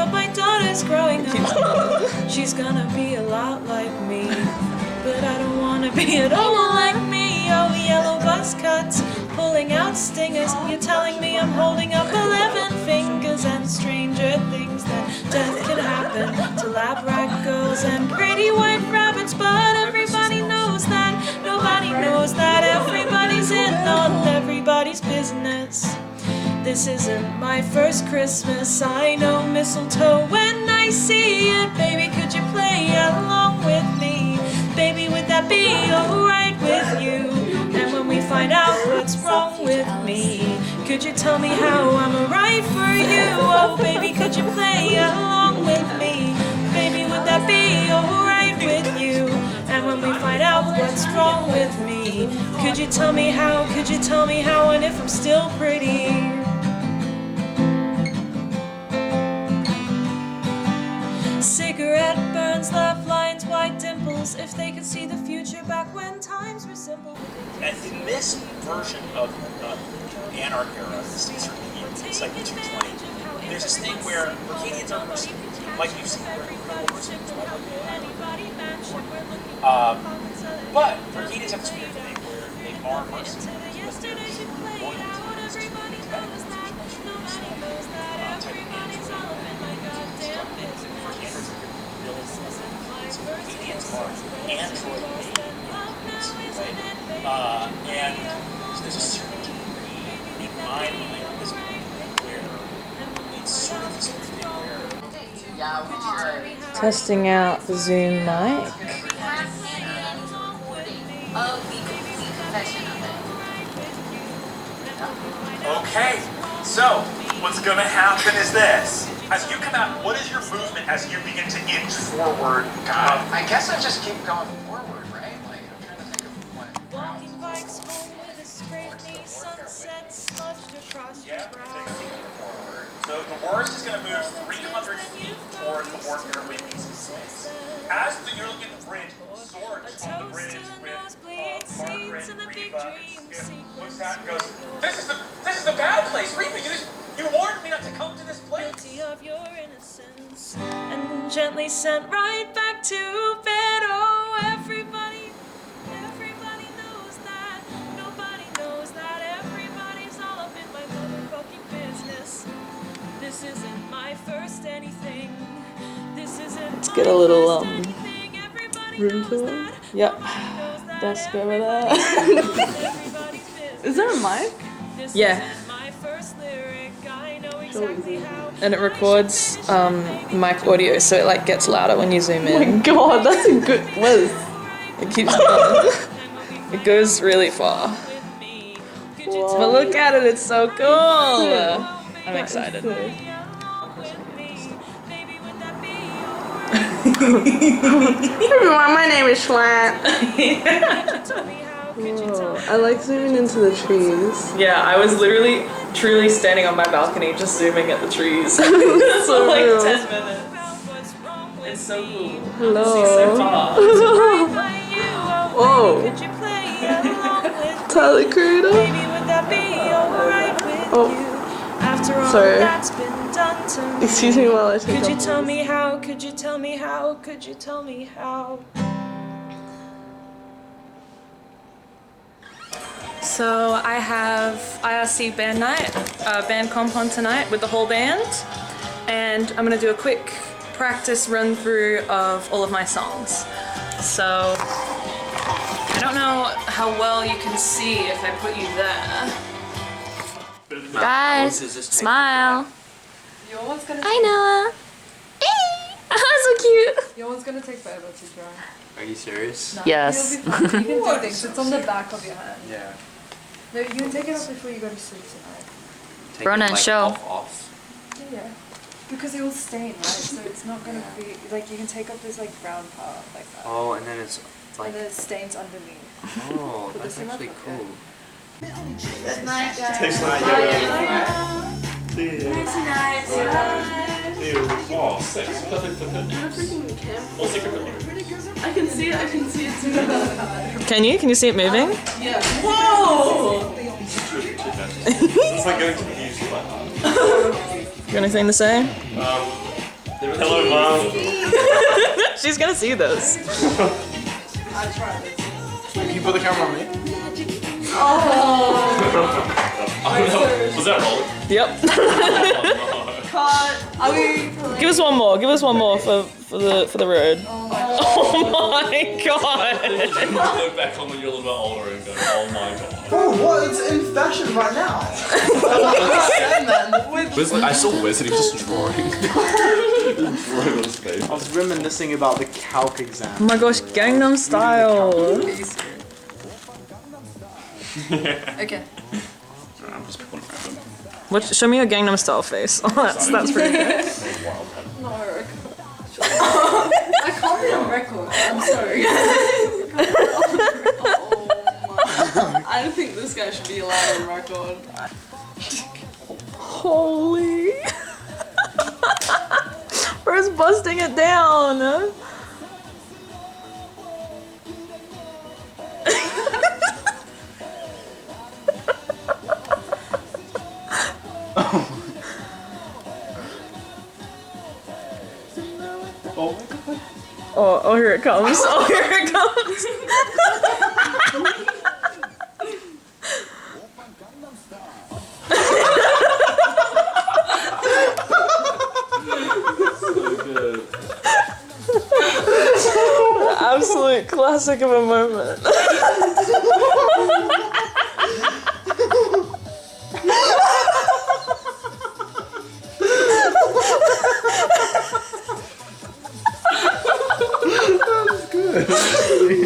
but my daughter's growing up. She's gonna be a lot like me, but I don't wanna be at all like me. Oh, yellow buzz cuts, pulling out stingers. You're telling me I'm holding up 11 fingers, and stranger things than death can happen to lab rat girls and pretty white rabbits. But everybody knows that, nobody knows that everybody's in on everybody's business. This isn't my first Christmas, I know mistletoe when I see it. Baby, could you play along with me? Baby, would that be alright with you? And when we find out what's wrong with me, could you tell me how I'm alright for you? Oh baby, could you play along with me? Baby, would that be alright with you? And when we find out what's wrong with me, could you tell me how? Could you tell me how? And if I'm still pretty? Cigarette burns, love lines, white dimples. If they could see the future back when times were simple. And in this version of Anarch era, this is certainly in Cycle 220, there's this thing where Mercadians are mercy, like you've seen where mercy is but Mercadians have this weird thing where they are mercy, but there's loyalty to type of Mercadians are android right? And there's a certain degree in my mind of this where it's sort of this thing where testing out the Zoom mic. Okay, so what's gonna happen is this. As you come out, what is your movement as you begin to inch forward? God, I guess I just keep going forward, right? Like, I'm trying to think of what. Walking bikes home with a straight knee, sunset smudged across your brow. So the worst is going to move 300 feet towards the worker with these space. As you're looking at the bridge, Zorg on the bridge with Margaret, Reba, looks at and goes, this is the bad place, Reba, you warned me not to come to this place. Guilty of your innocence, and gently sent right back to bed. Oh, everybody knows that. Nobody knows that. Everybody's all up in my motherfucking business. This isn't my first anything. This isn't. Let's get a little room tour. Yep. Desk over there. Is there a mic? Yeah. And it records mic audio, so it like gets louder when you zoom in. Oh my god, that's a good whiz. It keeps going. It goes really far. Whoa. But look at it, it's so cool. I'm excited. Everyone, my name is Schlant. I like zooming into the trees. Yeah, I was literally truly standing on my balcony just zooming at the trees for So like real. 10 minutes. It's so cool. Hello. See so far. Whoa. Tyler Creator. Oh. Sorry. Excuse me while I take Could you off tell this. me how? Could you tell me how? Could you tell me how? So I have IRC band night, band comp on tonight with the whole band, and I'm gonna do a quick practice run through of all of my songs. So I don't know how well you can see if I put you there. Guys, smile. Hi, Noah. So cute. Your one's gonna take forever to dry. Are you serious? No, Yes. You'll be fine. You can do things. It's on the back of your hand. Yeah. No, you can take it off before you go to sleep tonight. Take Run it, and like, show. Off. Yeah. Because it will stain, right? So it's not gonna be like you can take off this like brown part like that. Oh, and then it's like. And then it stains underneath. Oh, Put that's this in actually my cool. Good night, guys. Tastes like See you. See you. Oh, six. Perfect. What's the secret? I can see it too. Can you? Can you see it moving? Yeah. Whoa! It's like going to the museum. You got anything to say? Hello, Mom. She's gonna see this. Can you put the camera on me? Oh, no. Was that rolling? Yep. Give us one more. Give us one more for the road. Oh my god. Look back on when you're a little bit older and go, oh my god. Bro, what? It's in fashion right now. I saw Wes and he was just drawing. Drawing on his face. I was reminiscing about the calc exam. Oh my gosh, Gangnam Style. Okay. I'm just pulling random. What? Show me your Gangnam Style face. Oh, that's pretty good. No, I can't be on record. I'm sorry. I don't think this guy should be allowed on record. Holy. Where's busting it down? Oh, here it comes. Oh, here it comes. Absolute classic of a moment.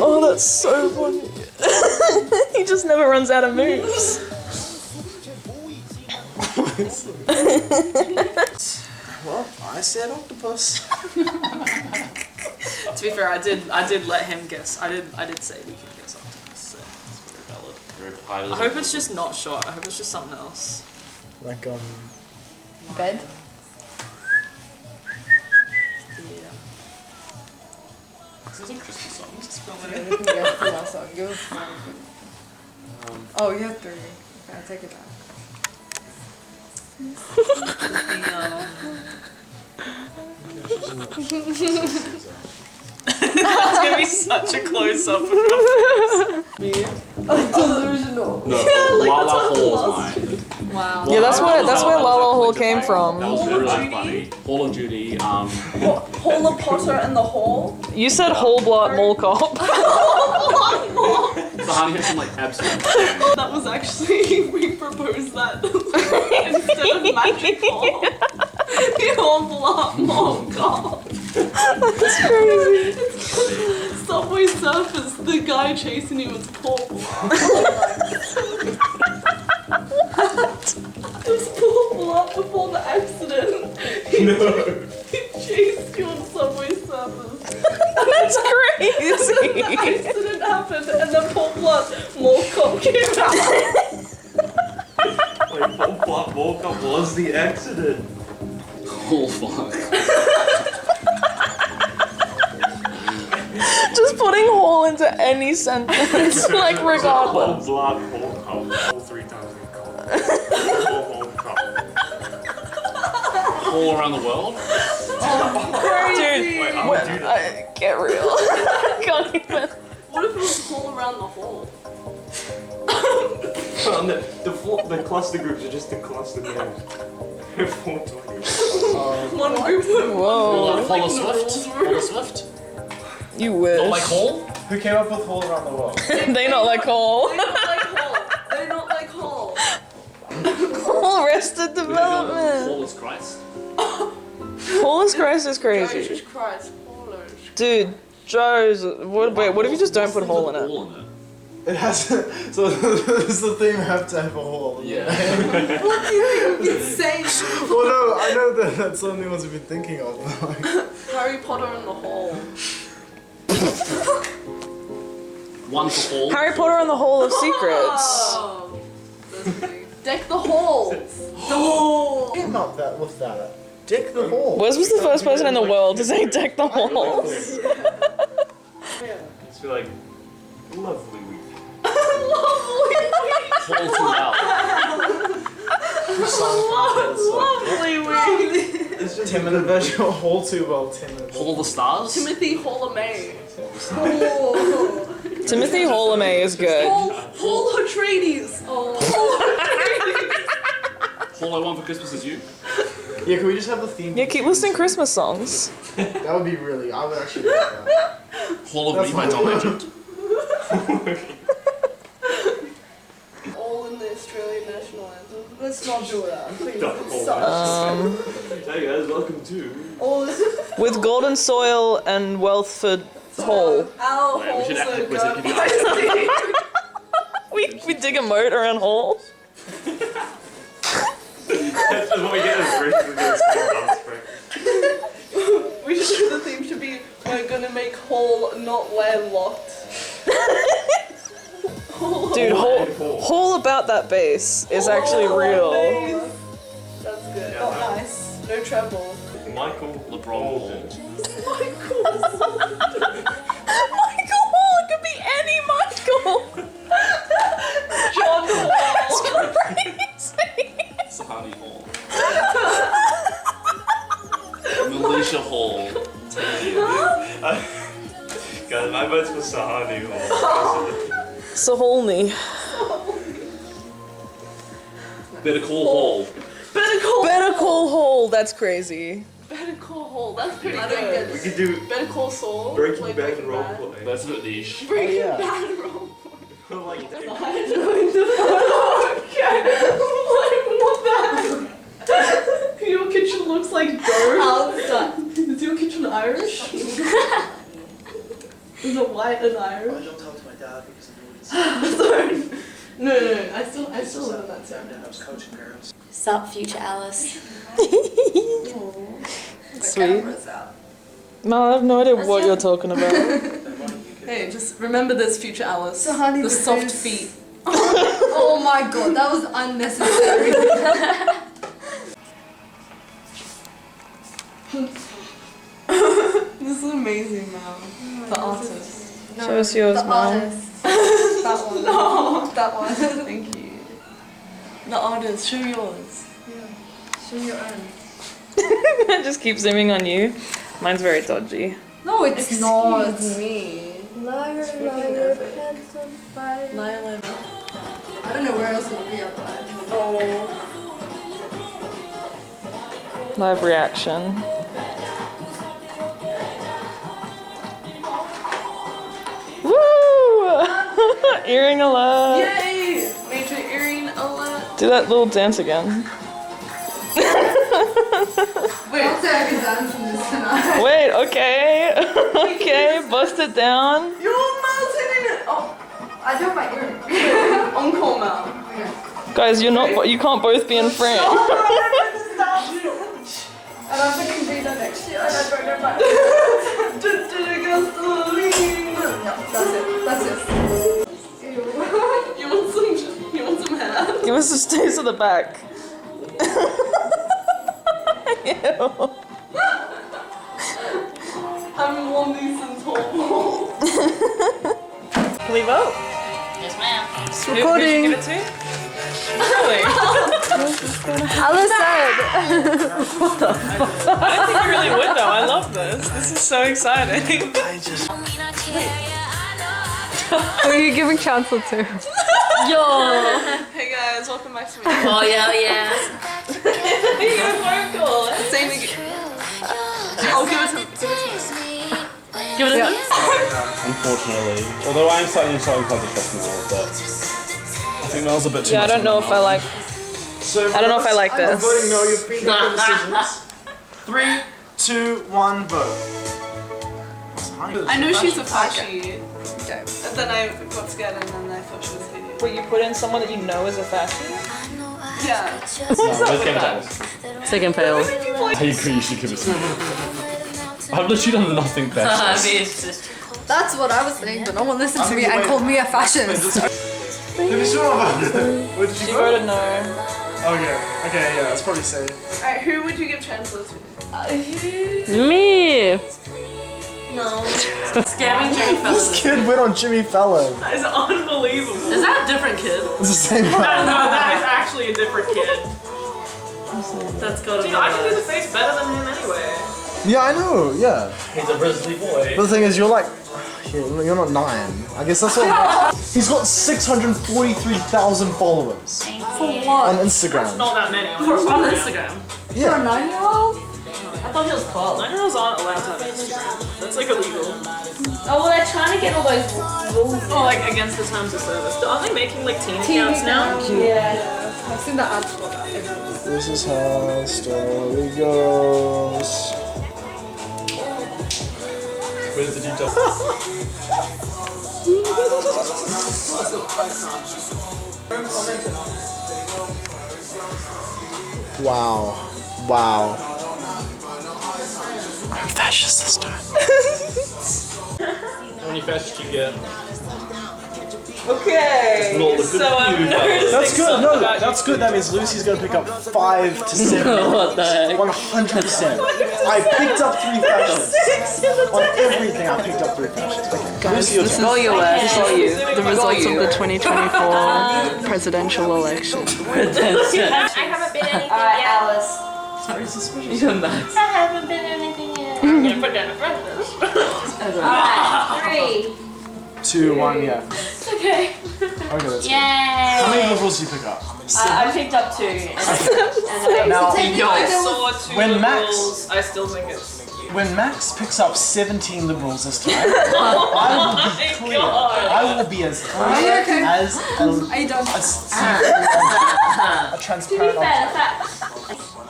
Oh, that's so funny. He just never runs out of moves. Well, I said octopus. To be fair, I did let him guess. I did say we can guess octopus. So it's very valid. Very pilot. I hope it's just not shot. I hope it's just something else. Like, Bed? This is a Christmas song. Oh, you have 3. Okay, I'll take it back. It's gonna be such a close up of your face. Delusional. No, Lala Hall's mine. Wow. Yeah, that's where Lala Hall came That from. was really funny. Hall of Duty, Paula Potter and the Hall? You said whole block mall cop. the honey has some like absolute That was actually, we proposed that instead of magic hall. Whole block mall cop. That's crazy. Subway Surfers, the guy chasing you was Paul Blart. It was Paul Blart before the accident. He chased you on Subway Surfers. That's crazy. The accident happened and then Paul Blart mall cop came out. wait, what woke up was the accident? Oh fuck. Just putting hole into any sentence, like regardless. Block, whole cup, whole 3 times the cup. Whole cup. All around the world? Dude, Wait, I'm what, gonna do that. get real. I can't even. What if it was all around the hall? The cluster groups are just the cluster names. 420. One group would Whoa. Follow Swift? Follow Swift? You wish. Not like Hall? Who came up with Hall Around the World? They not like hole. They're not like hall. They're not like hall. Whole Arrested Development. Hall Christ? Holy Christ is crazy. Jesus Christ, Polish. Dude, Joe's. What if you just don't put hole in it? Hall in it. It has to, so this is the thing, you have to have a hole. Yeah. What do you think? Insane. Well, no, I know that's the only ones we've been thinking of. Like, Harry Potter and the Hall. One for Hall. Harry Potter and the Hole of Secrets. Oh. Deck the halls. The hall. not that, what's that? Dick the Hall. Wes was the first person in the world to say deck the halls. It's like, lovely week. Lovely. Hall too loud. Lovely week. It's Tim and the virtual Hall too well. Tim and All the stars? Timothy Chalamet. Timothy Chalamet is good. Paul Atreides. All I want for Christmas is you. Yeah, can we just have the theme? Yeah, keep listening Christmas songs. That would be really. I would actually like that. Hall of Me by Tom Legend. All in the Australian national anthem. Let's not do that. Please. Hey guys, welcome to. With golden soil and wealth for Hall. Our We halls should are give good. you We dig a moat around Hall. That's just what we get as rich with this dance break. We should do the theme should be we're gonna make Hall not landlocked. Dude, Hall about that bass is actually real. That's good. Oh, nice. No treble. Michael LeBron Hall. Michael. Michael Hall, it could be any Michael. John Hall. Sahani Hall. Militia Hall. Guys, my vote's for Sahani Hall. Saholny. Better Call Hall. Better Call Hall, that's crazy. Better Call Hall. That's pretty I good. don't get We could do Better Call Saul. Breaking like Bad and role Bad. play. That's a bit niche. Breaking yeah. Bad and role Like, Okay. Like, what the heck? Your kitchen looks like dirt. Is your kitchen Irish? Is it white and Irish? Don't talk to my dad because I Sorry. No. I still live in that town. was coaching parents. Sup, future Alice. Sweet. No, I have no idea what you're talking about. Hey, just remember this, future Alice. So honey, the this soft is- feet. Oh my god, that was unnecessary. This is amazing, man. The artist. Show us yours, the Mom. artist. That one. No. That one. Thank you. The artist, show yours. Show your own. I just keep zooming on you. Mine's very dodgy. No, it's not. Excuse me. Liar, freaking liar, epic. pants on fire. Liar. I don't know where else it would be outside. Live reaction. Woo! Earring alert. Yay! Major earring alert. Do that little dance again. Wait, I'll say I can dance in this tonight. Wait, okay. Okay, bust it down. you're melting it! Oh, I do my earring. encore now. Okay. Guys, you can't both be in frame. And I'm thinking be there next year. And I don't know my. That's it. You want some hair? Give us a taste of the back. Ew. Haven't worn these since whole. Can we vote? Yes, ma'am. Who should give it to? Really? Alice said. I don't think you really would though. I love this. This is so exciting. Who are you giving chancellor to? Yo. Hey guys, welcome back to me. Oh, yeah, yeah. You're vocal. Same again. Oh, give it to me. Give it a Unfortunately. Although I am slightly inside the festival, but I think Mel's a bit too Yeah, I much don't know on if that. I like. So I don't know if I like I'm this. voting no. You've been making decisions. 3, 2, 1, vote. I know she's a fashy. Okay. And then I got scared and then I thought she was hideous. Wait, you put in someone that you know is a fashion? Yeah. Let's get it. Second fail. I agree, you should give it to me. I've literally done nothing I best. mean, it's just. That's what I was saying, but no one listened to me and called me a fascist. Did you sure about it? What did She you vote? voted no. Okay, yeah, that's probably safe. Alright, who would you give chancellor to? Me. No. Scamming Jimmy This Fallon. kid went on Jimmy Fallon. That is unbelievable. Is that a different kid? It's the same No, guy. that is actually a different kid. That's gotta be. Dude, I can do the face better than him anyway. Yeah, I know. Yeah. He's a grizzly boy. But the thing is, you're like, you're not 9. I guess that's what. He's got 643,000 followers on Instagram. Not that many. On Instagram. Yeah. For a 9-year-old? I thought he was 12. 9-year-olds aren't allowed to have Instagram. That's like illegal. Oh, well, they're trying to get all those rules. Oh, like against the terms of service. Aren't they making like teen accounts now? Yeah. I've seen the ads for that. This is how story goes. Where's the detail? Wow. Wow. I'm fascist this time. How many fascists you get? Okay. Roll the So I'm good noticing That's good. something No, about that's good. That means Lucy's gonna pick up 5 to 7. What the heck? 100%. I picked up 3 fashions. On everything, I picked up 3 fashions. Lucy, your turn. Go you, Wes. Go you. The results of the 2024 presidential election. I haven't been anything yet. Alice. Very suspicious. You're nice. I haven't been anything yet. I'm gonna put down a friend list. Alright, 2, 1, yeah. okay. Okay, that's Yay! good. How many liberals do you pick up? I picked up 2. Now, I saw 2 When Max- liberals. I still think it's when Max picks up 17 liberals this time, I will be clear. I will be as clear Are you okay? as Are you done? a transparent object.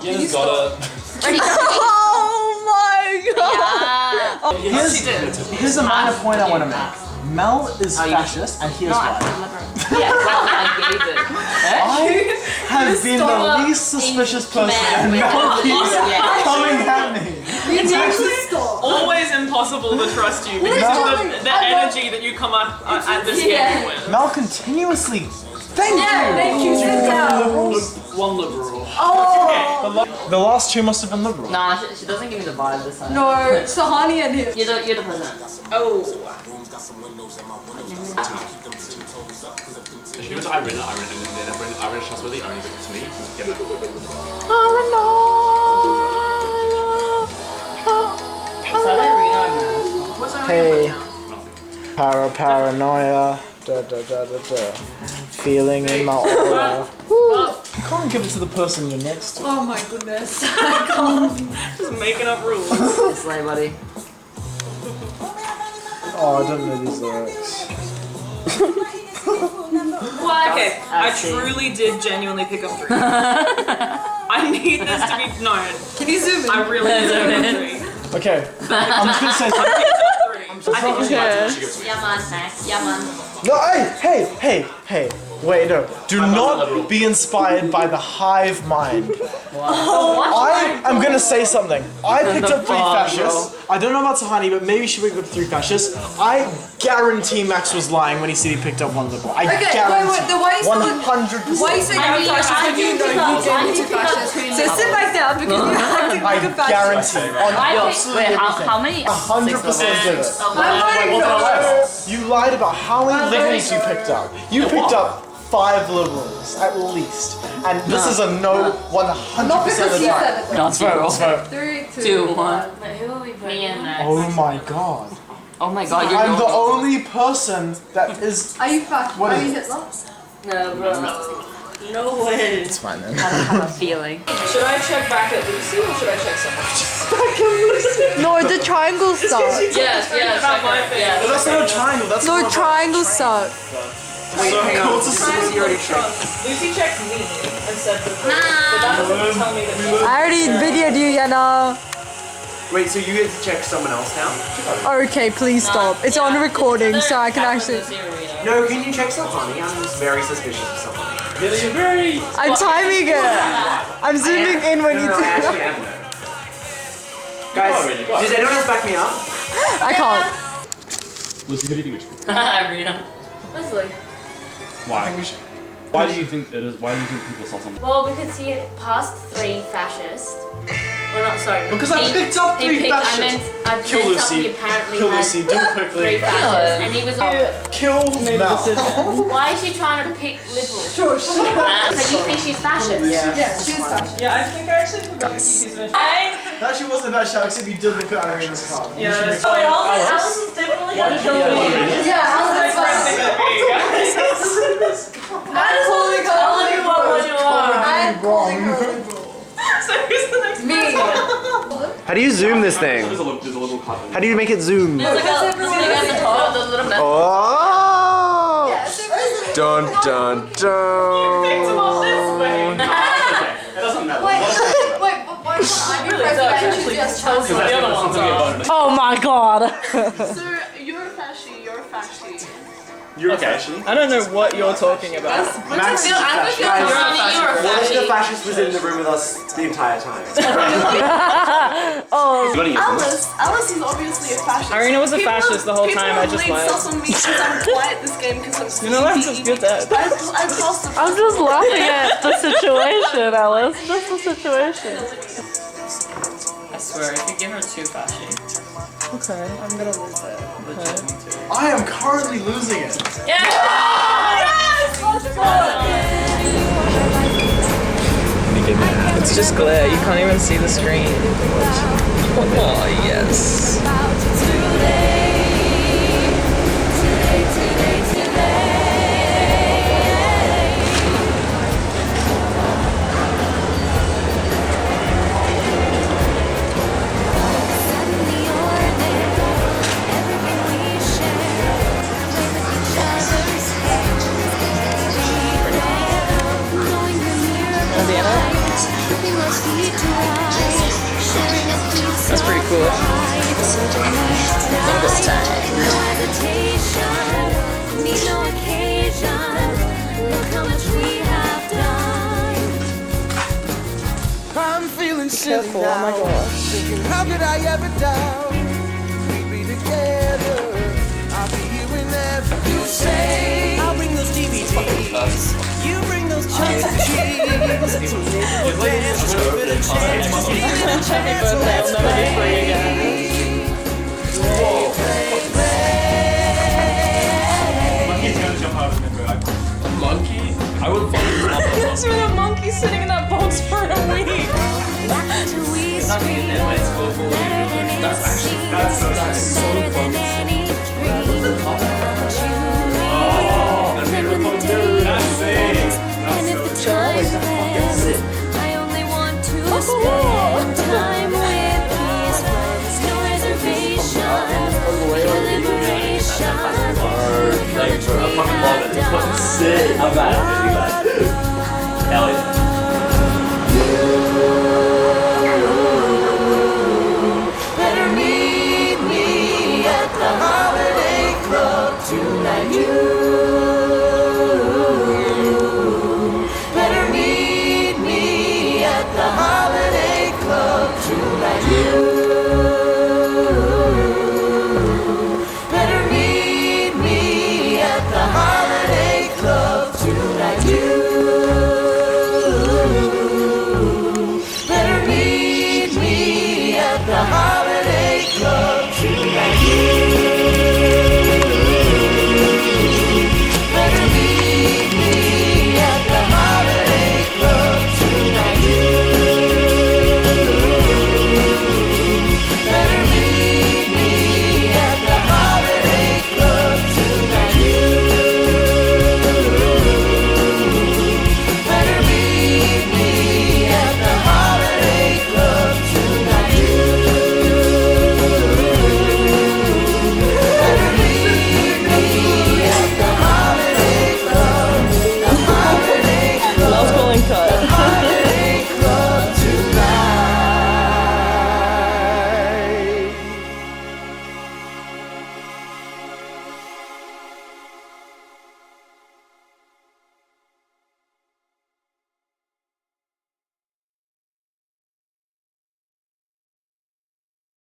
Yeah, got it. Oh my god! Here's a minor point I want to make. Mel is fascist, and here's why. Yeah, well, I gave it. I have been the least suspicious person, and Mel keeps coming at me. You actually stop. always impossible to trust you because of the energy that you come up at this game with. Mel continuously. Thank you. Thank you. Sit down. One liberal. Oh. The last 2 must have been liberal. Nah, she doesn't give me the vibe this time. No, Sahani and him. You're the president. Oh. If you were to I win it, and then I win it trustworthy, only give it to me. Get that. Hey. Paranoia. Feeling in my aura. You can't give it to the person you're next to. Oh my goodness. I can't. Just making up rules. It's like, buddy. Oh, I don't know these lyrics. Okay, I truly did genuinely pick up 3. I need this to be known. Can you zoom in? I really did pick up 3. Okay, I'm just gonna say something. I think you should. Yeah, man, Max. Yeah, man. No, hey. Wait, no. Do not be inspired by the hive mind. I am gonna say something. I picked up 3 fascists. I don't know about Sahani, but maybe she picked up 3 fascists. I guarantee Max was lying when he said he picked up 1 liberal. I guarantee. Wait, the way you 100%. why you say I'm fascist when you know you gave me 2 fascists? So sit back down because you're acting like a I fascist. guarantee. On absolutely Wait, everything. how many? 100% did it. I'm You lied about how many liberals you picked up. You picked up 5 liberals at least, and this is a no 100% not of because the he time. said it. Let's vote. Let's vote. 3, 2, 1. Wait, who are we voting? Me and Max. Oh my god! Oh my god, you're I'm the going. only person that is. Are you fascist? What Are is you it? Hitler? No, bro. No way. It's fine then. I have a feeling. Should I check back at Lucy or should I check someone else? No, the triangle sucks. Yes, about my face. yes. That's not a triangle. That's No, not a triangles suck. Wait, hang on. Lucy already checked. Lucy checked me and said that, but that doesn't tell me that I already videoed you, Yana. Wait, so you get to check someone else now? Okay, please stop. It's on recording, so I can actually. No, can you check Sahani? I'm very suspicious of someone. I'm timing it. I'm zooming in when you No, do I actually it. am though. Guys, does anyone else back me up? I can't. Lucy, who do you think it should Rita. Leslie. be? Why? Why do you think it is? Why do you think people saw something? Well, because he passed 3 fascists. Well, not sorry. Because I picked up he 3 picked, fashions. Kill Lucy. He apparently Kill had Lucy. Do it quickly. 3 fascists, and he was on. Kill Mel. Why is she trying to pick liberals? Sure. So you think she's fascist? Yeah, she's fashion. Yeah, I think I actually forgot that she's fashion. That she wasn't about shout except you did look at Irina's card. Yeah, that's Oh, wait, Alice is definitely gonna kill me. Yeah, Alice is fashion. I'm calling her what you are. I'm calling her liberal. So who's the next person? How do you zoom this thing? There's a little cut. How do you make it zoom? There's like a thing at the top, the little mess. Oh! Dun dun Picked him up dun. this way. It doesn't matter. Wait, but why can't I be president and she just tells me? Oh my god. So you're a fasci, you're a fasci. You're a fashion. I don't know what you're talking about. Max is a fascist. You're a What if the fascist. fascist was in the room with us the entire time? Oh, Alice is obviously a fascist. Irina was a fascist the whole time, I just People lied. blame stuff on me because I'm quiet this game because I'm You know that's just good that. I passed the I'm just laughing at the situation, Alice. Just the situation. I swear, if you give her 2 fashion. Okay. I'm gonna lose it. Legit, me too. I am currently losing it. Yes! Let's go! It's just glare, you can't even see the screen. Oh, yes. That's pretty cool. I'm feeling silly Careful, oh my now. gosh. Thinking, how could I ever doubt we'd be together? I'll be here whenever you say. I'll bring those DVDs. You bring those chunks of cheese. We'll dance a bit of chance. Happy birthday, I'll never be free again. Monkey's gonna jump out of the window. A monkey? I would fucking love a There's been a monkey sitting in that box for a week. It's not even in my school for That's actually That's so that's so fun. That's it. I only want to spend time with these friends. No reservation, deliberation. I'm bad. I'm really bad. Hell yeah.